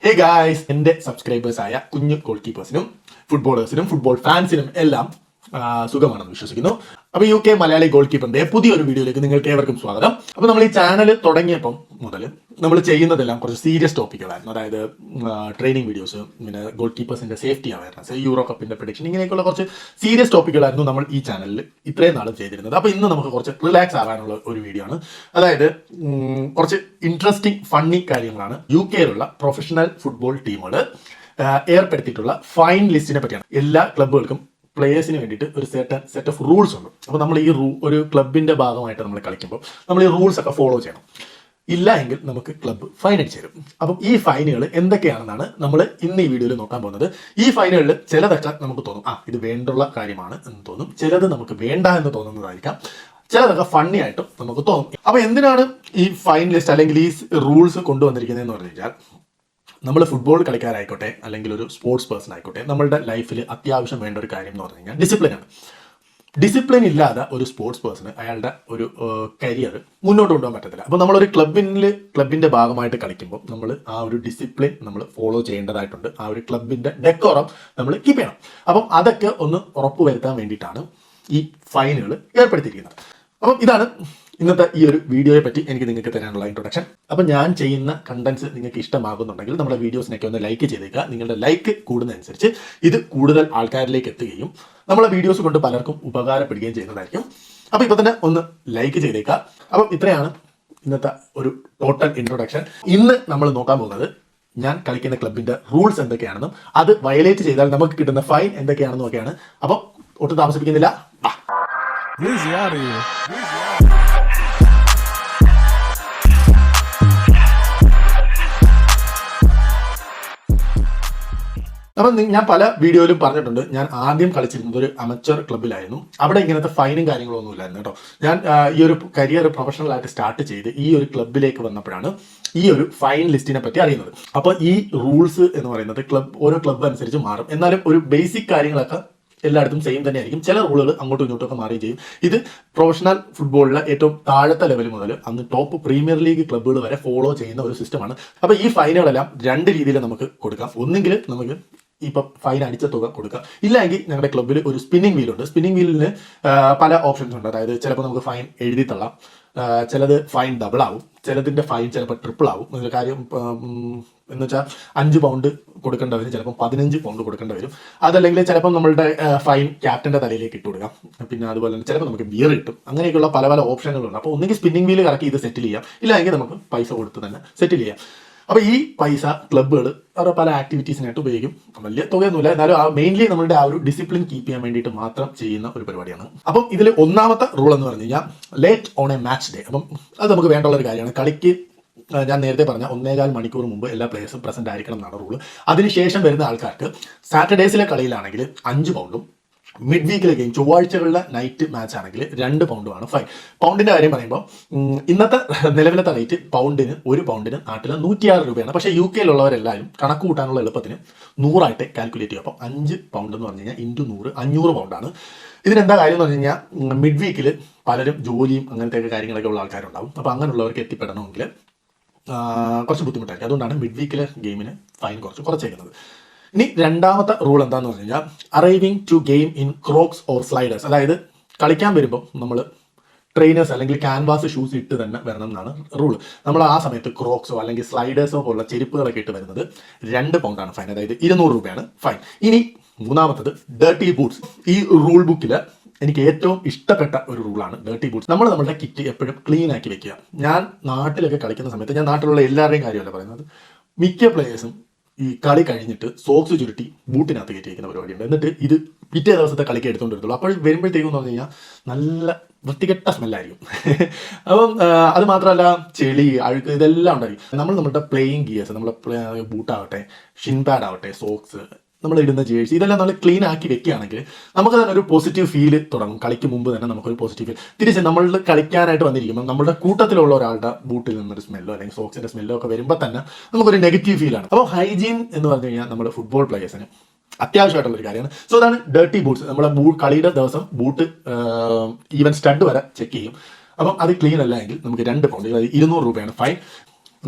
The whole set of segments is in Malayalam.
ഹേ ഗായ്സ്, എൻ്റെ സബ്സ്ക്രൈബേഴ്സായ കുഞ്ഞു ഗോൾ കീപ്പേഴ്സിനും ഫുട്ബോളേഴ്സിനും ഫുട്ബോൾ ഫാൻസിനും എല്ലാം സുഖമാണെന്ന് വിശ്വസിക്കുന്നു. അപ്പോൾ UK മലയാളി ഗോൾ കീപ്പറിന്റെ പുതിയൊരു വീഡിയോയിലേക്ക് നിങ്ങൾക്ക് ഏവർക്കും സ്വാഗതം. അപ്പോൾ നമ്മൾ ഈ ചാനൽ തുടങ്ങിയപ്പം മുതൽ നമ്മൾ ചെയ്യുന്നതെല്ലാം കുറച്ച് സീരിയസ് ടോപ്പിക്കുകളായിരുന്നു. അതായത് ട്രെയിനിങ് വീഡിയോസ്, പിന്നെ ഗോൾ കീപ്പേഴ്സിന്റെ സേഫ്റ്റി അവയർനെസ്, യൂറോ കപ്പിന്റെ പ്രഡിക്ഷൻ, ഇങ്ങനെയൊക്കെയുള്ള കുറച്ച് സീരിയസ് ടോപ്പിക്കുകളായിരുന്നു നമ്മൾ ഈ ചാനലിൽ ഇത്രയും നാളും ചെയ്തിരുന്നത്. അപ്പോൾ ഇന്ന് നമുക്ക് കുറച്ച് റിലാക്സ് ആകാനുള്ള ഒരു വീഡിയോ ആണ്. അതായത് കുറച്ച് ഇൻട്രസ്റ്റിംഗ് ഫണ്ണി കാര്യങ്ങളാണ് UK പ്രൊഫഷണൽ ഫുട്ബോൾ ടീമുകൾ ഏർപ്പെടുത്തിയിട്ടുള്ള ഫൈൻ ലിസ്റ്റിനെ പറ്റിയാണ്. എല്ലാ ക്ലബ്ബുകൾക്കും പ്ലേയേഴ്സിന് വേണ്ടിയിട്ട് ഒരു സെറ്റ് ഓഫ് റൂൾസ് ഉണ്ട്. അപ്പോൾ നമ്മൾ ഈ ഒരു ക്ലബിന്റെ ഭാഗമായിട്ട് നമ്മൾ കളിക്കുമ്പോൾ നമ്മൾ ഈ റൂൾസ് ഒക്കെ ഫോളോ ചെയ്യണം. ഇല്ല എങ്കിൽ നമുക്ക് ക്ലബ്ബ് ഫൈൻ അടിച്ചു തരും. അപ്പം ഈ ഫൈനുകൾ എന്തൊക്കെയാണെന്നാണ് നമ്മൾ ഇന്ന് ഈ വീഡിയോയിൽ നോക്കാൻ പോകുന്നത്. ഈ ഫൈനുകളിൽ ചിലതൊക്കെ നമുക്ക് തോന്നും ഇത് വേണ്ടുള്ള കാര്യമാണ് എന്ന് തോന്നും, ചിലത് നമുക്ക് വേണ്ട എന്ന് തോന്നുന്നതായിരിക്കാം, ചിലതൊക്കെ ഫണ്ണി ആയിട്ടും നമുക്ക് തോന്നും. അപ്പൊ എന്തിനാണ് ഈ ഫൈൻ ലിസ്റ്റ് അല്ലെങ്കിൽ ഈ റൂൾസ് കൊണ്ടുവന്നിരിക്കുന്നതെന്ന് പറഞ്ഞു കഴിഞ്ഞാൽ, നമ്മൾ ഫുട്ബോൾ കളിക്കാരായിക്കോട്ടെ അല്ലെങ്കിൽ ഒരു സ്പോർട്സ് പേഴ്സൺ ആയിക്കോട്ടെ, നമ്മളുടെ ലൈഫിൽ അത്യാവശ്യം വേണ്ട ഒരു കാര്യം എന്ന് പറഞ്ഞു കഴിഞ്ഞാൽ ഡിസിപ്ലിനാണ്. ഡിസിപ്ലിൻ ഇല്ലാതെ ഒരു സ്പോർട്സ് പേഴ്സണ് അയാളുടെ ഒരു കരിയർ മുന്നോട്ട് കൊണ്ടുപോകാൻ പറ്റത്തില്ല. അപ്പോൾ നമ്മളൊരു ക്ലബിന്റെ ഭാഗമായിട്ട് കളിക്കുമ്പോൾ നമ്മൾ ആ ഒരു ഡിസിപ്ലിൻ നമ്മൾ ഫോളോ ചെയ്യേണ്ടതായിട്ടുണ്ട്. ആ ഒരു ക്ലബിന്റെ ഡെക്കോറം നമ്മൾ കീപ്പ് ചെയ്യണം. അപ്പം അതൊക്കെ ഒന്ന് ഉറപ്പുവരുത്താൻ വേണ്ടിയിട്ടാണ് ഈ ഫൈനുകൾ ഏർപ്പെടുത്തിയിരിക്കുന്നത്. അപ്പം ഇതാണ് ഇന്നത്തെ ഈ ഒരു വീഡിയോയെ പറ്റി എനിക്ക് നിങ്ങൾക്ക് തരാനുള്ള ഇൻട്രൊഡക്ഷൻ. അപ്പം ഞാൻ ചെയ്യുന്ന കണ്ടന്റ്സ് നിങ്ങൾക്ക് ഇഷ്ടമാകുന്നുണ്ടെങ്കിൽ നമ്മുടെ വീഡിയോസിനൊക്കെ ഒന്ന് ലൈക്ക് ചെയ്തേക്കുക. നിങ്ങളുടെ ലൈക്ക് കൂടുന്നതനുസരിച്ച് ഇത് കൂടുതൽ ആൾക്കാരിലേക്ക് എത്തുകയും നമ്മളെ വീഡിയോസ് കൊണ്ട് പലർക്കും ഉപകാരപ്പെടുകയും ചെയ്യുന്നതായിരിക്കും. അപ്പോൾ ഇപ്പോൾ തന്നെ ഒന്ന് ലൈക്ക് ചെയ്തേക്കുക. അപ്പം ഇത്രയാണ് ഇന്നത്തെ ഒരു ടോട്ടൽ ഇൻട്രൊഡക്ഷൻ. ഇന്ന് നമ്മൾ നോക്കാൻ പോകുന്നത് ഞാൻ കളിക്കുന്ന ക്ലബിന്റെ റൂൾസ് എന്തൊക്കെയാണെന്നും അത് വയലേറ്റ് ചെയ്താൽ നമുക്ക് കിട്ടുന്ന ഫൈൻ എന്തൊക്കെയാണെന്നും ഒക്കെയാണ്. അപ്പം ഒട്ടും താമസിപ്പിക്കുന്നില്ല. അപ്പം ഞാൻ പല വീഡിയോയിലും പറഞ്ഞിട്ടുണ്ട്, ഞാൻ ആദ്യം കളിച്ചിരുന്നത് ഒരു അമച്ചർ ക്ലബ്ബിലായിരുന്നു. അവിടെ ഇങ്ങനത്തെ ഫൈനും കാര്യങ്ങളൊന്നും ഇല്ലായിരുന്നു കേട്ടോ. ഞാൻ ഈ ഒരു കരിയർ പ്രൊഫഷണലായിട്ട് സ്റ്റാർട്ട് ചെയ്ത് ഈ ഒരു ക്ലബ്ബിലേക്ക് വന്നപ്പോഴാണ് ഈ ഒരു ഫൈൻ ലിസ്റ്റിനെ പറ്റി അറിയുന്നത്. അപ്പോൾ ഈ റൂൾസ് എന്ന് പറയുന്നത് ഓരോ ക്ലബ്ബ് അനുസരിച്ച് മാറും. എന്നാലും ഒരു ബേസിക് കാര്യങ്ങളൊക്കെ എല്ലായിടത്തും സെയിം തന്നെയായിരിക്കും. ചില റൂളുകൾ അങ്ങോട്ടും ഇങ്ങോട്ടും മാറുകയും ചെയ്യും. ഇത് പ്രൊഫഷണൽ ഫുട്ബോളിലെ ഏറ്റവും താഴത്തെ ലെവൽ മുതൽ അന്ന് ടോപ്പ് പ്രീമിയർ ലീഗ് ക്ലബ്ബുകൾ വരെ ഫോളോ ചെയ്യുന്ന ഒരു സിസ്റ്റമാണ്. അപ്പോൾ ഈ ഫൈനുകളെല്ലാം രണ്ട് രീതിയിൽ നമുക്ക് കൊടുക്കാം. ഒന്നുകിൽ നമുക്ക് ഇപ്പം ഫൈൻ അടിച്ച തുക കൊടുക്കാം, ഇല്ലെങ്കിൽ ഞങ്ങളുടെ ക്ലബ്ബിൽ ഒരു സ്പിന്നിങ് വീലുണ്ട്. സ്പിന്നിങ് വീലിന് പല ഓപ്ഷൻസ് ഉണ്ട്. അതായത് ചിലപ്പോൾ നമുക്ക് ഫൈൻ എഴുതി തള്ളാം, ചിലത് ഫൈൻ ഡബിൾ ആവും, ചിലതിൻ്റെ ഫൈൻ ചിലപ്പോൾ ട്രിപ്പിൾ ആവും. കാര്യം എന്ന് വെച്ചാൽ 5 പൗണ്ട് കൊടുക്കേണ്ടി വരും, ചിലപ്പോൾ 15 പൗണ്ട് കൊടുക്കേണ്ടി വരും. അതല്ലെങ്കിൽ ചിലപ്പോൾ നമ്മളുടെ ഫൈൻ ക്യാപ്റ്റൻ്റെ തലയിലേക്ക് ഇട്ട് കൊടുക്കാം. പിന്നെ അതുപോലെ തന്നെ ചിലപ്പോൾ നമുക്ക് ബിയർ കിട്ടും. അങ്ങനെയൊക്കെയുള്ള പല പല ഓപ്ഷനുകളുണ്ട്. അപ്പോൾ ഒന്നുകിൽ സ്പിന്നിങ് വീല് കറക്കി ഇത് സെറ്റിൽ ചെയ്യാം, ഇല്ലെങ്കിൽ നമുക്ക് പൈസ കൊടുത്ത് തന്നെ സെറ്റിൽ ചെയ്യാം. അപ്പോൾ ഈ പൈസ ക്ലബ്ബുകൾ അവരുടെ പല ആക്ടിവിറ്റീസിനായിട്ട് ഉപയോഗിക്കും. വലിയ തുകയൊന്നുമില്ല, എന്നാലും മെയിൻലി നമ്മളുടെ ആ ഒരു ഡിസിപ്ലിൻ കീപ്പ് ചെയ്യാൻ വേണ്ടിയിട്ട് മാത്രം ചെയ്യുന്ന ഒരു പരിപാടിയാണ്. അപ്പം ഇതിൽ ഒന്നാമത്തെ റൂൾ എന്ന് പറഞ്ഞു കഴിഞ്ഞാൽ late on A match day. അപ്പം അത് നമുക്ക് വേണ്ടുള്ള ഒരു കാര്യമാണ്. കളിക്ക് ഞാൻ നേരത്തെ പറഞ്ഞ 1.25 മണിക്കൂർ മുമ്പ് എല്ലാ പ്ലേയേഴ്സും പ്രസന്റ് ആയിരിക്കണം എന്നാണ് റൂള്. അതിനുശേഷം വരുന്ന ആൾക്കാർക്ക് സാറ്റർഡേസിലെ കളിയിലാണെങ്കിൽ 5 പൗണ്ടും, മിഡ് വീക്കിലെ ഗെയിം ചൊവ്വാഴ്ചകളുടെ നൈറ്റ് മാച്ച് ആണെങ്കിൽ 2 പൗണ്ടുമാണ് ഫൈൻ. പൗണ്ടിന്റെ കാര്യം പറയുമ്പോൾ ഇന്നത്തെ നിലവിലത്തെ റേറ്റ് പൗണ്ടിന് 1 പൗണ്ടിന് നാട്ടിൽ 106 രൂപയാണ്. പക്ഷേ UK കണക്ക് കൂട്ടാനുള്ള എളുപ്പത്തിന് 100 കാൽക്കുലേറ്റ് ചെയ്യും. അപ്പം 5 പൗണ്ട് എന്ന് പറഞ്ഞു കഴിഞ്ഞാൽ ഇൻറ്റു 100 500 പൗണ്ടാണ്. ഇതിനെന്താ കാര്യം എന്ന് പറഞ്ഞു കഴിഞ്ഞാൽ, മിഡ് വീക്കിൽ പലരും ജോലിയും അങ്ങനത്തെ കാര്യങ്ങളൊക്കെ ഉള്ള ആൾക്കാരുണ്ടാവും. അപ്പോൾ അങ്ങനെയുള്ളവർക്ക് എത്തിപ്പെടണമെങ്കിൽ കുറച്ച് ബുദ്ധിമുട്ടായിരിക്കും. അതുകൊണ്ടാണ് മിഡ് വീക്കിലെ ഗെയിമിന് ഫൈൻ കുറച്ചേക്കുന്നത്. ഇനി രണ്ടാമത്തെ റൂൾ എന്താണെന്ന് പറഞ്ഞു കഴിഞ്ഞാൽ, arriving to game in crocs or sliders. അതായത് കളിക്കാൻ വരുമ്പോൾ നമ്മൾ ട്രെയിനേഴ്സ് അല്ലെങ്കിൽ ക്യാൻവാസ് ഷൂസ് ഇട്ട് തന്നെ വരണം എന്നാണ് റൂൾ. നമ്മൾ ആ സമയത്ത് ക്രോക്സോ അല്ലെങ്കിൽ സ്ലൈഡേഴ്സോ പോലുള്ള ചെരുപ്പുകളൊക്കെ ഇട്ട് വരുന്നത് 2 പൗണ്ടാണ് ഫൈൻ, അതായത് 200 രൂപയാണ് ഫൈൻ. ഇനി മൂന്നാമത്തത് ഡേർട്ടി ബൂട്ട്സ്. ഈ റൂൾ ബുക്കിൽ എനിക്ക് ഏറ്റവും ഇഷ്ടപ്പെട്ട ഒരു റൂളാണ് ഡേർട്ടി ബൂട്ട്സ്. നമ്മളുടെ കിറ്റ് എപ്പോഴും ക്ലീൻ ആക്കി വെക്കുക. ഞാൻ നാട്ടിലൊക്കെ കളിക്കുന്ന സമയത്ത്, ഞാൻ നാട്ടിലുള്ള എല്ലാവരുടെയും കാര്യമല്ല പറയുന്നത്, മിക്ക പ്ലേയേഴ്സും ഈ കളി കഴിഞ്ഞിട്ട് സോക്സ് ചുരുട്ടി ബൂട്ടിനകത്ത് കയറ്റി വയ്ക്കുന്ന പരിപാടിയുണ്ട്. എന്നിട്ട് ഇത് പിറ്റേ ദിവസത്തെ കളിക്ക് എടുത്തുകൊണ്ട് വരുത്തുള്ളൂ. അപ്പോൾ വരുമ്പോഴത്തേക്കും എന്ന് പറഞ്ഞു കഴിഞ്ഞാൽ നല്ല വൃത്തികെട്ട സ്മെല്ലായിരിക്കും. അപ്പം അത് മാത്രമല്ല, ചെളി, അഴുക്ക് ഇതെല്ലാം ഉണ്ടായിരിക്കും. നമ്മളുടെ പ്ലേയിങ് ഗിയേഴ്സ്, നമ്മളെ ബൂട്ടാവട്ടെ, ഷിൻ പാഡ് ആവട്ടെ, സോക്സ്, നമ്മൾ ഇടുന്ന ജേഴ്സി, ഇതെല്ലാം നമ്മൾ ക്ലീൻ ആക്കി വെക്കുകയാണെങ്കിൽ നമുക്ക് തന്നെ ഒരു പോസിറ്റീവ് ഫീൽ തുടങ്ങും. കളിക്ക് മുമ്പ് തന്നെ നമുക്കൊരു പോസിറ്റീവ് ഫീൽ. തിരിച്ച് നമ്മൾ കളിക്കാനായിട്ട് വന്നിരിക്കുമ്പോൾ നമ്മുടെ കൂട്ടത്തിലുള്ള ഒരാളുടെ ബൂട്ടിൽ നിന്നൊരു സ്മെല്ലോ അല്ലെങ്കിൽ സോക്സിന്റെ സ്മെല്ലോ ഒക്കെ വരുമ്പോൾ തന്നെ നമുക്കൊരു നെഗറ്റീവ് ഫീലാണ്. അപ്പോൾ ഹൈജീൻ എന്ന് പറഞ്ഞു കഴിഞ്ഞാൽ നമ്മുടെ ഫുട്ബോൾ പ്ലേയേഴ്സിന് അത്യാവശ്യമായിട്ടുള്ളൊരു കാര്യമാണ്. സോ അതാണ് ഡേർട്ടി ബൂട്ട്സ്. നമ്മളെ കളിയുടെ ദിവസം ബൂട്ട് ഈവൻ സ്റ്റഡ് വരെ ചെക്ക് ചെയ്യും. അപ്പം അത് ക്ലീൻ അല്ല എങ്കിൽ നമുക്ക് 2 പൗണ്ട്, അതായത് 200 രൂപയാണ് ഫൈൻ.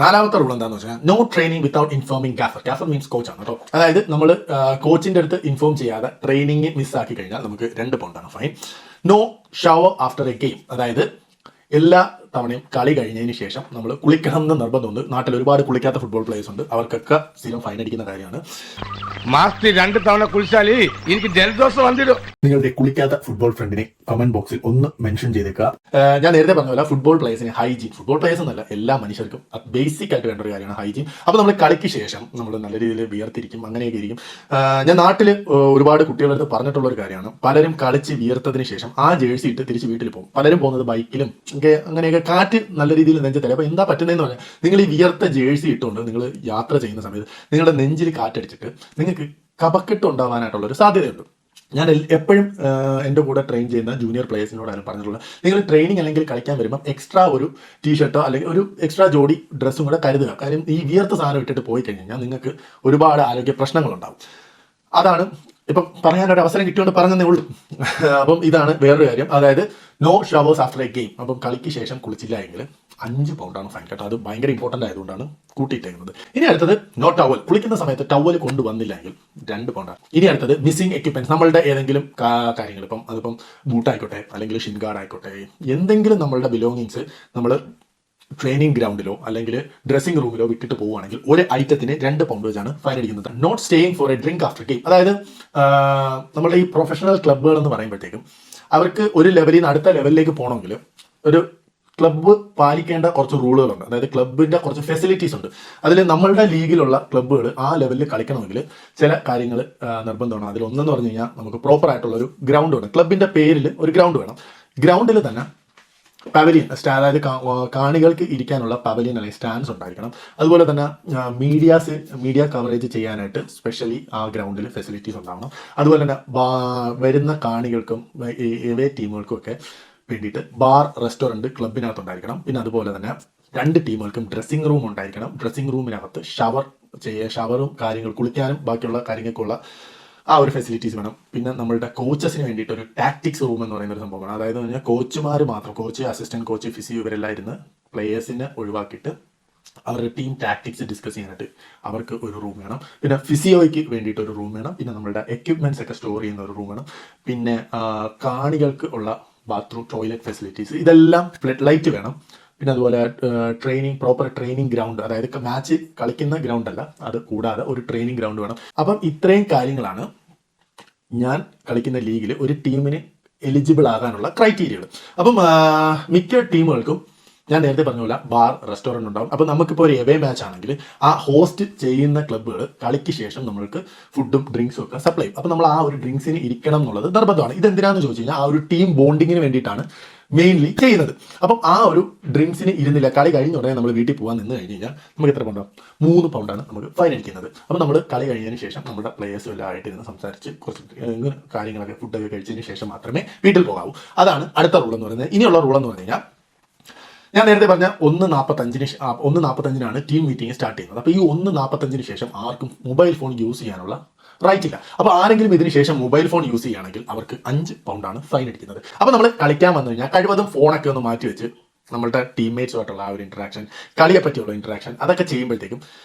നാലാമത്തെ റൂൾ എന്താണെന്ന് വെച്ചാൽ no training without informing gaffer. Gaffer means coach ആണ് കേട്ടോ. അതായത് നമ്മൾ കോച്ചിന്റെ അടുത്ത് ഇൻഫോം ചെയ്യാതെ ട്രെയിനിങ് മിസ്സാക്കി കഴിഞ്ഞാൽ നമുക്ക് 2 പൗണ്ടാണ് fine. No shower after a game. അതായത് എല്ലാ തവണയും കളി കഴിഞ്ഞതിന് ശേഷം നമ്മൾ കുളിക്കണം എന്ന് നിർബന്ധമുണ്ട്. നാട്ടിൽ ഒരുപാട് കുളിക്കാത്ത ഫുട്ബോൾ പ്ലേയേഴ്സ് ഉണ്ട്, അവർക്കൊക്കെ സ്ഥിരം ഫൈൻ അടിക്കുന്ന കാര്യമാണ്. മാസത്തിൽ 2 തവണ കുളിച്ചാൽ എനിക്ക് ജലദോഷം വന്നിടും. നിങ്ങളുടെ കുളിക്കാത്ത ഫുട്ബോൾ ഫ്രണ്ടിനെ കമന്റ് ബോക്സിൽ ഒന്ന് മെൻഷൻ ചെയ്തേക്കുക. ഞാൻ നേരത്തെ പറഞ്ഞ പോലെ ഫുട്ബോൾ പ്ലേയേഴ്സിന് ഹൈജീൻ, ഫുട്ബോൾ പ്ലേയേഴ്സ് എന്നല്ല എല്ലാ മനുഷ്യർക്കും ബേസിക് ആയിട്ട് വേണ്ട ഒരു കാര്യമാണ് ഹൈജീൻ. അപ്പോൾ നമ്മൾ കളിക്ക് ശേഷം നമ്മൾ നല്ല രീതിയിൽ വിയർത്തിരിക്കും, അങ്ങനെയൊക്കെ ഇരിക്കും. ഞാൻ നാട്ടിൽ ഒരുപാട് കുട്ടികളടുത്ത് പറഞ്ഞിട്ടുള്ള ഒരു കാര്യമാണ്, പലരും കളിച്ച് വിയർത്തതിന് ശേഷം ആ ജേഴ്സി ഇട്ട് തിരിച്ച് വീട്ടിൽ പോകും. പലരും പോകുന്നത് ബൈക്കിലും അങ്ങനെയൊക്കെ, കാറ്റ് നല്ല രീതിയിൽ നെഞ്ചത്തല്ല. അപ്പോൾ എന്താ പറ്റുന്നതെന്ന് പറഞ്ഞാൽ നിങ്ങൾ ഈ വിയർത്ത ജേഴ്സി ഇട്ടുകൊണ്ട് നിങ്ങൾ യാത്ര ചെയ്യുന്ന സമയത്ത് നിങ്ങളുടെ നെഞ്ചിൽ കാറ്റടിച്ചിട്ട് നിങ്ങൾക്ക് കഫക്കെട്ട് ഉണ്ടാവാനായിട്ടുള്ള ഒരു സാധ്യതയുണ്ട്. ഞാൻ എപ്പോഴും എൻ്റെ കൂടെ ട്രെയിൻ ചെയ്യുന്ന ജൂനിയർ പ്ലേയേഴ്സിനോടാണ് പറഞ്ഞിട്ടുള്ളത്, നിങ്ങൾ ട്രെയിനിങ് അല്ലെങ്കിൽ കളിക്കാൻ വരുമ്പോൾ എക്സ്ട്രാ ഒരു ടീഷർട്ടോ അല്ലെങ്കിൽ ഒരു എക്സ്ട്രാ ജോഡി ഡ്രസ്സും കൂടെ കരുതുക. കാര്യം ഈ വിയർത്ത സാധനം ഇട്ടിട്ട് പോയി കഴിഞ്ഞാൽ നിങ്ങൾക്ക് ഒരുപാട് ആരോഗ്യ പ്രശ്നങ്ങളുണ്ടാവും. അതാണ് ഇപ്പം പറയാനൊരു അവസരം കിട്ടിയോണ്ട് പറഞ്ഞതേ ഉള്ളൂ. അപ്പം ഇതാണ് വേറൊരു കാര്യം, അതായത് no showers after a game. അപ്പം കളിക്ക് ശേഷം കുളിച്ചില്ല എങ്കിൽ 5 പൗണ്ടാണ് ഫൈൻ കേട്ടോ. അത് ഭയങ്കര ഇമ്പോർട്ടൻ്റ് ആയതുകൊണ്ടാണ് കൂട്ടിയിട്ടേക്കുന്നത്. ഇനി അടുത്തത് നോ ടവൽ. കുളിക്കുന്ന സമയത്ത് ടവൽ കൊണ്ടുവന്നില്ലെങ്കിൽ 2 പൗണ്ടാണ്. ഇനി അടുത്തത് മിസ്സിംഗ് എക്യുപ്മെന്റ്സ്. നമ്മളുടെ ഏതെങ്കിലും കാര്യങ്ങൾ, അതിപ്പം ബൂട്ടായിക്കോട്ടെ അല്ലെങ്കിൽ ഷിൻ ഗാർഡ് ആയിക്കോട്ടെ, എന്തെങ്കിലും നമ്മളുടെ ബിലോങ്ങിങ്സ് നമ്മൾ ട്രെയിനിങ് ഗ്രൗണ്ടിലോ അല്ലെങ്കിൽ ഡ്രസ്സിംഗ് റൂമിലോ വിട്ടിട്ട് പോവുകയാണെങ്കിൽ ഒരു ഐറ്റത്തിന് 2 പൗണ്ട് വെച്ചാണ് ഫൈൻ അടിക്കുന്നത്. Not staying for a drink after game. അതായത് നമ്മുടെ ഈ പ്രൊഫഷണൽ ക്ലബ്ബുകൾ എന്ന് പറയുമ്പോഴത്തേക്കും അവർക്ക് ഒരു ലെവലിൽ നിന്ന് അടുത്ത ലെവലിലേക്ക് പോകണമെങ്കിൽ ഒരു ക്ലബ്ബ് പാലിക്കേണ്ട കുറച്ച് റൂളുകളുണ്ട്. അതായത് ക്ലബിന്റെ കുറച്ച് ഫെസിലിറ്റീസ് ഉണ്ട്. അതിൽ നമ്മളുടെ ലീഗിലുള്ള ക്ലബ്ബുകൾ ആ ലെവലിൽ കളിക്കണമെങ്കിൽ ചില കാര്യങ്ങൾ നിർബന്ധമാണ്. അതിൽ ഒന്നെന്ന് പറഞ്ഞു കഴിഞ്ഞാൽ നമുക്ക് പ്രോപ്പർ ആയിട്ടുള്ള ഒരു ഗ്രൗണ്ട് വേണം. ക്ലബിന്റെ പേരിൽ ഒരു ഗ്രൗണ്ട് വേണം. ഗ്രൗണ്ടിൽ തന്നെ പവലിയൻ, അതായത് കാണികൾക്ക് ഇരിക്കാനുള്ള പവലിയൻ അല്ലെങ്കിൽ സ്റ്റാൻഡ്സ് ഉണ്ടായിരിക്കണം. അതുപോലെ തന്നെ മീഡിയ കവറേജ് ചെയ്യാനായിട്ട് സ്പെഷ്യലി ആ ഗ്രൗണ്ടിൽ ഫെസിലിറ്റീസ് ഉണ്ടാവണം. അതുപോലെ തന്നെ വരുന്ന കാണികൾക്കും എവേ ടീമുകൾക്കും ഒക്കെ വേണ്ടിയിട്ട് ബാർ, റെസ്റ്റോറൻറ്റ് ക്ലബിനകത്തുണ്ടായിരിക്കണം. പിന്നെ അതുപോലെ തന്നെ 2 ടീമുകൾക്കും ഡ്രസ്സിംഗ് റൂം ഉണ്ടായിരിക്കണം. ഡ്രസ്സിംഗ് റൂമിനകത്ത് ഷവറും കാര്യങ്ങൾ, കുളിക്കാനും ബാക്കിയുള്ള കാര്യങ്ങൾക്കുള്ള ആ ഒരു ഫെസിലിറ്റീസ് വേണം. പിന്നെ നമ്മളുടെ കോച്ചസിന് വേണ്ടിയിട്ട് ഒരു ടാക്ടിക്സ് റൂം എന്ന് പറയുന്ന ഒരു സംഭവമാണ്. അതായത് പറഞ്ഞാൽ കോച്ചുമാർ മാത്രം, കോച്ച്, അസിസ്റ്റന്റ് കോച്ച്, ഫിസിയോ ഇവരെല്ലാം ഇരുന്ന് പ്ലേയേഴ്സിനെ ഒഴിവാക്കിയിട്ട് അവരുടെ ടീം ടാക്ടിക്സ് ഡിസ്കസ് ചെയ്യാനായിട്ട് അവർക്ക് ഒരു റൂം വേണം. പിന്നെ ഫിസിയോയ്ക്ക് വേണ്ടിയിട്ട് ഒരു റൂം വേണം. പിന്നെ നമ്മളുടെ എക്യുപ്മെന്റ്സ് ഒക്കെ സ്റ്റോർ ചെയ്യുന്ന ഒരു റൂം വേണം. പിന്നെ കാണികൾക്ക് ഉള്ള ബാത്റൂം, ടോയ്ലറ്റ് ഫെസിലിറ്റീസ്, ഇതെല്ലാം ഫ്ലഡ് ലൈറ്റ് വേണം. പിന്നെ അതുപോലെ പ്രോപ്പർ ട്രെയിനിങ് ഗ്രൗണ്ട്, അതായത് മാച്ച് കളിക്കുന്ന ഗ്രൗണ്ട് അല്ല, അത് കൂടാതെ ഒരു ട്രെയിനിങ് ഗ്രൗണ്ട് വേണം. അപ്പം ഇത്രയും കാര്യങ്ങളാണ് ഞാൻ കളിക്കുന്ന ലീഗിൽ ഒരു ടീമിന് എലിജിബിൾ ആകാനുള്ള ക്രൈറ്റീരിയകൾ. അപ്പം മിക്ക ടീമുകൾക്കും ഞാൻ നേരത്തെ പറഞ്ഞ പോലെ ബാർ, റെസ്റ്റോറൻറ്റ് ഉണ്ടാവും. അപ്പം നമുക്കിപ്പോൾ ഒരു എവേ മാച്ച് ആണെങ്കിൽ ആ ഹോസ്റ്റ് ചെയ്യുന്ന ക്ലബ്ബുകൾ കളിക്ക് ശേഷം നമ്മൾക്ക് ഫുഡും ഡ്രിങ്ക്സും ഒക്കെ സപ്ലൈ ചെയ്യും. അപ്പം നമ്മൾ ആ ഒരു ഡ്രിങ്ക്സിന് ഇരിക്കണം എന്നുള്ളത് നിർബന്ധമാണ്. ഇതെന്തിനാന്ന് ചോദിച്ചു കഴിഞ്ഞാൽ ആ ഒരു ടീം ബോണ്ടിങ്ങിന് വേണ്ടിയിട്ടാണ് മെയിൻലി ചെയ്യുന്നത്. അപ്പം ആ ഒരു ഡ്രിങ്ക്സിന് ഇരുന്നില്ല, കളി കഴിഞ്ഞ ഉടനെ നമ്മൾ വീട്ടിൽ പോകാൻ നിന്ന് കഴിഞ്ഞ് കഴിഞ്ഞാൽ നമുക്ക് എത്ര പൗണ്ടാണ്? 3 പൗണ്ടാണ് നമുക്ക് ഫൈൻ അടിക്കുന്നത്. അപ്പം നമ്മൾ കളി കഴിഞ്ഞതിന് ശേഷം നമ്മുടെ പ്ലേയേഴ്സും എല്ലാം ആയിട്ട് ഇരുന്ന് സംസാരിച്ച് കുറച്ച് കാര്യങ്ങളൊക്കെ ഫുഡൊക്കെ കഴിച്ചതിന് ശേഷം മാത്രമേ വീട്ടിൽ പോകാവൂ. അതാണ് അടുത്ത റൂൾ എന്ന് പറയുന്നത്. ഇനിയുള്ള റൂൾ എന്ന് പറഞ്ഞു കഴിഞ്ഞാൽ ഞാൻ നേരത്തെ പറഞ്ഞ 1:45 ടീം മീറ്റിംഗ് സ്റ്റാർട്ട് ചെയ്യുന്നത്. അപ്പോൾ ഈ 1:45 ശേഷം ആർക്കും മൊബൈൽ ഫോൺ യൂസ് ചെയ്യാനുള്ള റൈറ്റ് ഇല്ല. അപ്പോൾ ആരെങ്കിലും ഇതിന് ശേഷം മൊബൈൽ ഫോൺ യൂസ് ചെയ്യുകയാണെങ്കിൽ അവർക്ക് 5 പൗണ്ടാണ് ഫൈൻ അടിക്കുന്നത്. അപ്പോൾ നമ്മൾ കളിക്കാൻ വന്നു കഴിഞ്ഞാൽ കഴിവതും ഫോണൊക്കെ ഒന്ന് മാറ്റി വെച്ച് നമ്മളുടെ ടീംമേറ്റ്സുമായിട്ടുള്ള ആ ഒരു ഇൻട്രാക്ഷൻ, കളിയെ പറ്റിയുള്ള ഇൻട്രാക്ഷൻ, അതൊക്കെ ചെയ്യുമ്പോഴത്തേക്കും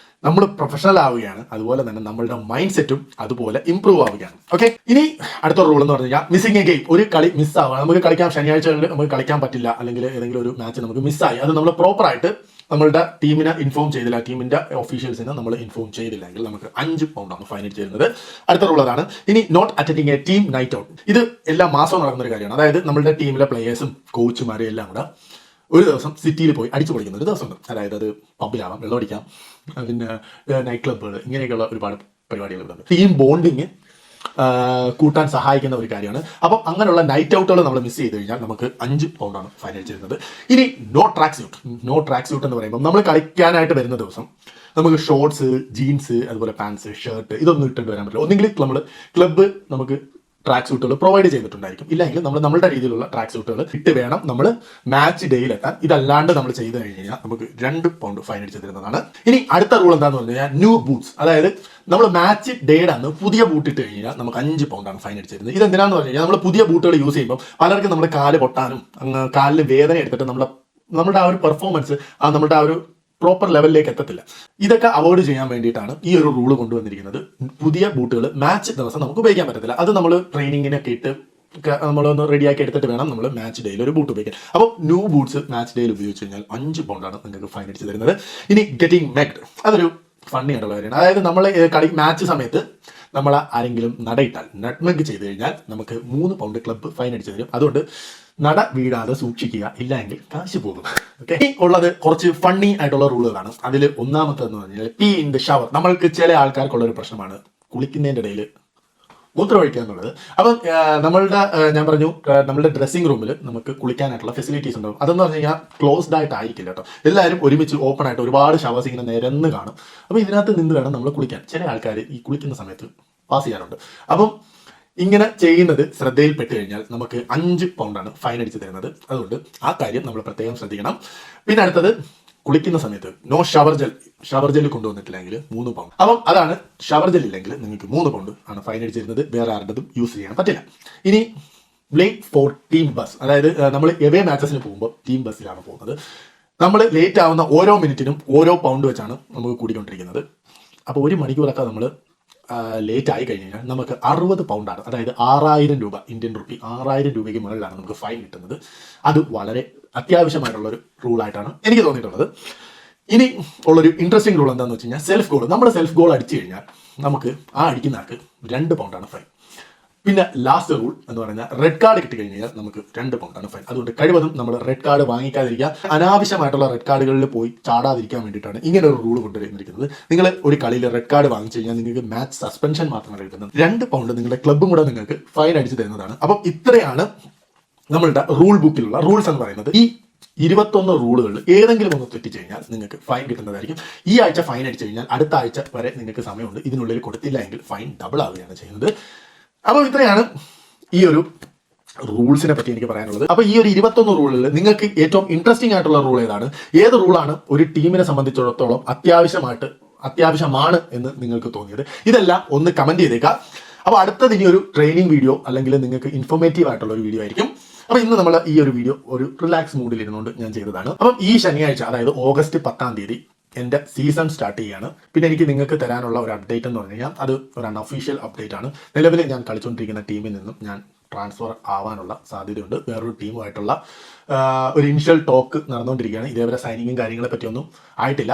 നമ്മൾ പ്രൊഫഷണൽ ആവുകയാണ്. അതുപോലെ തന്നെ നമ്മളുടെ മൈൻഡ് സെറ്റും അതുപോലെ ഇമ്പ്രൂവ് ആവുകയാണ്. ഓക്കെ, ഇനി അടുത്ത റൂൾ എന്ന് പറഞ്ഞു കഴിഞ്ഞാൽ മിസ്സിംഗ് എ ഗെയിം. ഒരു കളി മിസ്സാവുക, നമുക്ക് കളിക്കാൻ ശനിയാഴ്ചകളിൽ നമുക്ക് കളിക്കാൻ പറ്റില്ല, അല്ലെങ്കിൽ ഏതെങ്കിലും ഒരു മാച്ച് നമുക്ക് മിസ്സായി, അത് നമ്മൾ പ്രോപ്പറായിട്ട് നമ്മളുടെ ടീമിനെ ഇൻഫോം ചെയ്തില്ല, ടീമിന്റെ ഒഫീഷ്യൽസിനെ നമ്മൾ ഇൻഫോം ചെയ്തില്ലെങ്കിൽ നമുക്ക് 5 പൗണ്ടാണ് ഫൈൻ ചെയ്യുന്നത്. അടുത്ത റൂൾ അതാണ്. ഇനി not attending a team night out. ഇത് എല്ലാ മാസവും നടക്കുന്ന ഒരു കാര്യമാണ്. അതായത് നമ്മളുടെ ടീമിലെ പ്ലേയേഴ്സും കോച്ചുമാരും എല്ലാം കൂടെ ഒരു ദിവസം സിറ്റിയിൽ പോയി അടിച്ചു പൊളിക്കുന്ന ഒരു ദിവസമുണ്ട്. അതായത് അത് പബ്ബിലാവാം, വെള്ളമടിക്കാം, പിന്നെ നൈറ്റ് ക്ലബ്ബുകൾ, ഇങ്ങനെയൊക്കെയുള്ള ഒരുപാട് പരിപാടികളുണ്ട്. ടീം ബോണ്ടിങ് കൂട്ടാൻ സഹായിക്കുന്ന ഒരു കാര്യമാണ്. അപ്പം അങ്ങനെയുള്ള നൈറ്റ് ഔട്ടുകൾ നമ്മൾ മിസ് ചെയ്ത് കഴിഞ്ഞാൽ നമുക്ക് 5 പൗണ്ടാണ് ഫൈൻ അടിച്ചിരുന്നത്. ഇനി നോ ട്രാക്ക് സ്യൂട്ട് എന്ന് പറയുമ്പോൾ നമ്മൾ കളിക്കാനായിട്ട് വരുന്ന ദിവസം നമുക്ക് ഷോർട്സ്, ജീൻസ്, അതുപോലെ പാൻസ്, ഷർട്ട് ഇതൊന്നും ഇട്ടിട്ട് വരാൻ പറ്റില്ല. ഒന്നെങ്കിൽ നമ്മൾ ക്ലബ്ബ് നമുക്ക് ട്രാക്ക് സൂട്ടുകൾ പ്രൊവൈഡ് ചെയ്തിട്ടുണ്ടായിരിക്കും, ഇല്ലെങ്കിൽ നമ്മൾ നമ്മളുടെ രീതിയിലുള്ള ട്രാക്ക് സൂട്ടുകൾ ഇട്ട് വേണം നമ്മൾ മാച്ച് ഡേയിലെത്താൻ. ഇതല്ലാണ്ട് നമ്മൾ ചെയ്ത് കഴിഞ്ഞാൽ നമുക്ക് 2 പൗണ്ട് ഫൈൻ അടിച്ചു തരുന്നതാണ്. ഇനി അടുത്ത റൂൾ എന്താന്ന് പറഞ്ഞു കഴിഞ്ഞാൽ ന്യൂ ബൂട്ട്സ്. അതായത് നമ്മൾ മാച്ച് ഡേയുടെ അന്ന് പുതിയ ബൂട്ട് ഇട്ട് കഴിഞ്ഞാൽ നമുക്ക് 5 പൗണ്ടാണ് ഫൈൻ അടിച്ചു തരുന്നത്. ഇതെന്തിനാന്ന് പറഞ്ഞു കഴിഞ്ഞാൽ നമ്മൾ പുതിയ ബൂട്ടുകൾ യൂസ് ചെയ്യുമ്പോൾ പലർക്കും നമ്മുടെ കാല് പൊട്ടാനും കാലിൽ വേദന എടുത്തിട്ട് നമ്മുടെ ആ ഒരു പെർഫോമൻസ്, നമ്മുടെ ആ ഒരു പ്രോപ്പർ ലെവലിലേക്ക് എത്തത്തില്ല. ഇതൊക്കെ അവോയ്ഡ് ചെയ്യാൻ വേണ്ടിയിട്ടാണ് ഈ ഒരു റൂള് കൊണ്ടുവന്നിരിക്കുന്നത്. പുതിയ ബൂട്ടുകൾ മാച്ച് ദിവസം നമുക്ക് ഉപയോഗിക്കാൻ പറ്റത്തില്ല. അത് നമ്മൾ ട്രെയിനിങ്ങിനൊക്കെ ഇട്ട് നമ്മളൊന്ന് റെഡിയാക്കി എടുത്തിട്ട് വേണം നമ്മൾ മാച്ച് ഡേയിൽ ഒരു ബൂട്ട് ഉപയോഗിക്കാൻ. അപ്പോൾ ന്യൂ ബൂട്ട്സ് മാച്ച് ഡേയിൽ ഉപയോഗിച്ച് കഴിഞ്ഞാൽ 5 പൗണ്ടാണ് നിങ്ങൾക്ക് ഫൈൻ അടിച്ച് തരുന്നത്. ഇനി ഗെറ്റിംഗ് മെഗ്ഡ്, അതൊരു ഫണ്ണി ആയിട്ടുള്ള കാര്യമാണ്. അതായത് നമ്മൾ മാച്ച് സമയത്ത് നമ്മൾ ആരെങ്കിലും നടയിട്ടാൽ നട്ട്മെഗ് ചെയ്ത് കഴിഞ്ഞാൽ നമുക്ക് 3 പൗണ്ട് ക്ലബ്ബ് ഫൈൻ അടിച്ച് തരും. അതുകൊണ്ട് നട വീഴാതെ സൂക്ഷിക്കുക, ഇല്ലെങ്കിൽ കാശ് പോകും. ഓക്കെ, ഉള്ളത് കുറച്ച് ഫണ്ണി ആയിട്ടുള്ള റൂളുകളാണ്. അതിൽ ഒന്നാമത്തെന്ന് പറഞ്ഞാൽ പീ ഇൻ ദ ഷവർ. നമ്മൾക്ക് ചില ആൾക്കാർക്കുള്ള ഒരു പ്രശ്നമാണ് കുളിക്കുന്നതിൻ്റെ ഇടയിൽ മൂത്രമൊഴിക്കുക എന്നുള്ളത്. അപ്പം ഞാൻ പറഞ്ഞു നമ്മളുടെ ഡ്രസ്സിംഗ് റൂമിൽ നമുക്ക് കുളിക്കാനായിട്ടുള്ള ഫെസിലിറ്റീസ് ഉണ്ടാവും. അതെന്ന് പറഞ്ഞു കഴിഞ്ഞാൽ ക്ലോസ്ഡ് ആയിട്ടായിരിക്കില്ല കേട്ടോ. എല്ലാവരും ഒരുമിച്ച് ഓപ്പൺ ആയിട്ട് ഒരുപാട് ഷവേഴ്സ് ഇങ്ങനെ നിരന്ന് കാണും. അപ്പോൾ ഇതിനകത്ത് നിന്ന് വേണം നമ്മൾ കുളിക്കാൻ. ചില ആൾക്കാർ ഈ കുളിക്കുന്ന സമയത്ത് പാസ് ചെയ്യാറുണ്ട്. അപ്പം ഇങ്ങനെ ചെയ്യുന്നത് ശ്രദ്ധയിൽപ്പെട്ട് കഴിഞ്ഞാൽ നമുക്ക് 5 പൗണ്ടാണ് ഫൈൻ അടിച്ച് തരുന്നത്. അതുകൊണ്ട് ആ കാര്യം നമ്മൾ പ്രത്യേകം ശ്രദ്ധിക്കണം. പിന്നെ അടുത്തത്, കുളിക്കുന്ന സമയത്ത് നോ ഷവർ ജെൽ കൊണ്ടുവന്നിട്ടില്ലെങ്കിൽ 3 പൗണ്ട്. അപ്പം അതാണ്, ഷവർ ജെൽ ഇല്ലെങ്കിൽ നിങ്ങൾക്ക് 3 പൗണ്ട് ആണ് ഫൈൻ അടിച്ചിരുന്നത്. വേറെ ആരുടേതും യൂസ് ചെയ്യാൻ പറ്റില്ല. ഇനി ബ്ലെയിം ഫോർ ടീം ബസ്. അതായത് നമ്മൾ എവേ മാച്ചസിന് പോകുമ്പോൾ ടീം ബസ്സിലാണ് പോകുന്നത്. നമ്മൾ ലേറ്റ് ആവുന്ന ഓരോ മിനിറ്റിനും ഓരോ പൗണ്ട് വെച്ചാണ് നമുക്ക് കൂടിക്കൊണ്ടിരിക്കുന്നത്. അപ്പോൾ 1 മണിക്കൂറൊക്കെ നമ്മൾ ലേറ്റ് ആയി കഴിഞ്ഞ് കഴിഞ്ഞാൽ നമുക്ക് 60 പൗണ്ടാണ്, അതായത് 6000 രൂപ, ഇന്ത്യൻ റുപ്പി 6000 രൂപയ്ക്ക് മുകളിലാണ് നമുക്ക് ഫൈൻ കിട്ടുന്നത്. അത് വളരെ അത്യാവശ്യമായിട്ടുള്ളൊരു റൂളായിട്ടാണ് എനിക്ക് തോന്നിയിട്ടുള്ളത്. ഇനി ഉള്ളൊരു ഇൻട്രസ്റ്റിംഗ് റൂൾ എന്താണെന്ന് വെച്ച് കഴിഞ്ഞാൽ സെൽഫ് ഗോൾ. നമ്മുടെ സെൽഫ് ഗോൾ അടിച്ചു കഴിഞ്ഞാൽ നമുക്ക് ആ അടിക്കുന്ന ആൾക്ക് 2 പൗണ്ടാണ് ഫൈൻ. പിന്നെ ലാസ്റ്റ് റൂൾ എന്ന് പറഞ്ഞാൽ റെഡ് കാർഡ് കിട്ടി കഴിഞ്ഞാൽ നമുക്ക് 2 പൗണ്ടാണ് ഫൈൻ. അതുകൊണ്ട് കഴിവതും നമ്മൾ റെഡ് കാർഡ് വാങ്ങിക്കാതിരിക്കുക. അനാവശ്യമായിട്ടുള്ള റെഡ് കാർഡുകളിൽ പോയി ചാടാതിരിക്കാൻ വേണ്ടിയിട്ടാണ് ഇങ്ങനെ ഒരു റൂൾ കൊണ്ടുവന്നിരിക്കുന്നത്. നിങ്ങൾ ഒരു കളിയിൽ റെഡ് കാർഡ് വാങ്ങിച്ചു കഴിഞ്ഞാൽ നിങ്ങൾക്ക് മാച്ച് സസ്പെൻഷൻ മാത്രമാണ് കിട്ടുന്നത്. 2 പൗണ്ട് നിങ്ങളുടെ ക്ലബ്ബും കൂടെ നിങ്ങൾക്ക് ഫൈൻ അടിച്ച് തരുന്നതാണ്. അപ്പം ഇത്രയാണ് നമ്മളുടെ റൂൾ ബുക്കിലുള്ള റൂൾസ് എന്ന് പറയുന്നത്. ഈ 21 റൂളുകളിൽ ഏതെങ്കിലും ഒന്ന് തെറ്റിച്ച് കഴിഞ്ഞാൽ നിങ്ങൾക്ക് ഫൈൻ കിട്ടുന്നതായിരിക്കും. ഈ ആഴ്ച ഫൈൻ അടിച്ചു കഴിഞ്ഞാൽ അടുത്ത ആഴ്ച വരെ നിങ്ങൾക്ക് സമയമുണ്ട്. ഇതിനുള്ളിൽ കൊടുത്തില്ല എങ്കിൽ ഫൈൻ ഡബിൾ ആവുകയാണ് ചെയ്യുന്നത്. അപ്പോൾ ഇത്രയാണ് ഈ ഒരു റൂൾസിനെ പറ്റി എനിക്ക് പറയാനുള്ളത്. അപ്പോൾ ഈ ഒരു 21 റൂളിൽ നിങ്ങൾക്ക് ഏറ്റവും ഇൻട്രസ്റ്റിംഗ് ആയിട്ടുള്ള റൂൾ ഏതാണ്, ഏത് റൂളാണ് ഒരു ടീമിനെ സംബന്ധിച്ചിടത്തോളം അത്യാവശ്യമാണ് എന്ന് നിങ്ങൾക്ക് തോന്നിയത്, ഇതെല്ലാം ഒന്ന് കമന്റ് ചെയ്തേക്കാം. അപ്പോൾ അടുത്തത് ഇനി ഒരു ട്രെയിനിങ് വീഡിയോ അല്ലെങ്കിൽ നിങ്ങൾക്ക് ഇൻഫോർമേറ്റീവ് ആയിട്ടുള്ള ഒരു വീഡിയോ ആയിരിക്കും. അപ്പോൾ ഇന്ന് നമ്മൾ ഈ ഒരു വീഡിയോ ഒരു റിലാക്സ് മൂഡിൽ ഇരുന്നുകൊണ്ട് ഞാൻ ചെയ്തതാണ്. അപ്പം ഈ ശനിയാഴ്ച, അതായത് ഓഗസ്റ്റ് 10-ാം തീയതി എൻ്റെ സീസൺ സ്റ്റാർട്ട് ചെയ്യുകയാണ്. പിന്നെ എനിക്ക് നിങ്ങൾക്ക് തരാനുള്ള ഒരു അപ്ഡേറ്റ് എന്ന് പറഞ്ഞു കഴിഞ്ഞാൽ അത് ഒരു അൺഒഫീഷ്യൽ അപ്ഡേറ്റ് ആണ്. നിലവിൽ ഞാൻ കളിച്ചുകൊണ്ടിരിക്കുന്ന ടീമിൽ നിന്നും ഞാൻ ട്രാൻസ്ഫർ ആവാനുള്ള സാധ്യതയുണ്ട്. വേറൊരു ടീമുമായിട്ടുള്ള ഒരു ഇനിഷ്യൽ ടോക്ക് നടന്നുകൊണ്ടിരിക്കുകയാണ്. ഇതേവരെ സൈനിങ്ങും കാര്യങ്ങളെ പറ്റിയൊന്നും ആയിട്ടില്ല.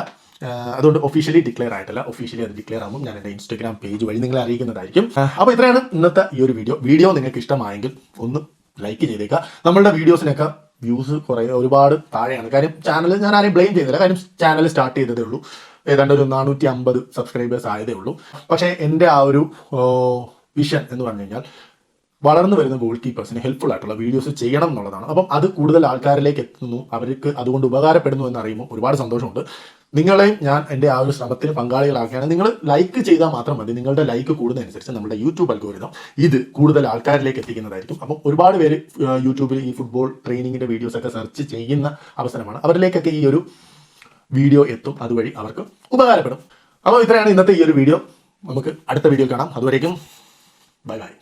അതുകൊണ്ട് ഒഫീഷ്യലി ഡിക്ലെയർ ആയിട്ടില്ല. ഒഫീഷ്യലി അത് ഡിക്ലെയർ ആകുമ്പോൾ ഞാൻ എൻ്റെ ഇൻസ്റ്റാഗ്രാം പേജ് വഴി നിങ്ങളെ അറിയിക്കുന്നതായിരിക്കും. അപ്പോൾ ഇത്രയാണ് ഇന്നത്തെ ഈ ഒരു വീഡിയോ നിങ്ങൾക്ക് ഇഷ്ടമായെങ്കിൽ ഒന്ന് ലൈക്ക് ചെയ്തേക്കുക. നമ്മളുടെ വീഡിയോസിനൊക്കെ വ്യൂസ് ഒരുപാട് താഴെയാണ്. കാര്യം ചാനൽ ഞാൻ ആരെയും ബ്ലെയിം ചെയ്തില്ല. കാര്യം ചാനൽ സ്റ്റാർട്ട് ചെയ്തതേ ഉള്ളൂ. ഏതാണ്ട് ഒരു 450 സബ്സ്ക്രൈബേഴ്സ് ആയതേ ഉള്ളൂ. പക്ഷേ എൻ്റെ ആ ഒരു വിഷൻ എന്ന് പറഞ്ഞു കഴിഞ്ഞാൽ വളർന്നു വരുന്ന ഗോൾ കീപ്പേഴ്സിന് ഹെൽപ്ഫുൾ ആയിട്ടുള്ള വീഡിയോസ് ചെയ്യണം എന്നുള്ളതാണ്. അപ്പം അത് കൂടുതൽ ആൾക്കാരിലേക്ക് എത്തുന്നു, അവർക്ക് അതുകൊണ്ട് ഉപകാരപ്പെടുന്നു എന്നറിയുമ്പോൾ ഒരുപാട് സന്തോഷമുണ്ട്. നിങ്ങളെയും ഞാൻ എൻ്റെ ആ ഒരു ശ്രമത്തിന് പങ്കാളികളാക്കുകയാണ്. നിങ്ങൾ ലൈക്ക് ചെയ്താൽ മാത്രം മതി. നിങ്ങളുടെ ലൈക്ക് കൂടുന്നതനുസരിച്ച് നമ്മുടെ യൂട്യൂബ് അൽഗോരിതം ഇത് കൂടുതൽ ആൾക്കാരിലേക്ക് എത്തിക്കുന്നതായിരിക്കും. അപ്പം ഒരുപാട് പേര് യൂട്യൂബിൽ ഈ ഫുട്ബോൾ ട്രെയിനിങ്ങിൻ്റെ വീഡിയോസൊക്കെ സെർച്ച് ചെയ്യുന്ന അവസരമാണ്. അവരിലേക്കൊക്കെ ഈ ഒരു വീഡിയോ എത്തും. അതുവഴി അവർക്ക് ഉപകാരപ്പെടും. അപ്പോൾ ഇത്രയാണ് ഇന്നത്തെ ഈ ഒരു വീഡിയോ. നമുക്ക് അടുത്ത വീഡിയോ കാണാം. അതുവരേക്കും ബൈ ബൈ.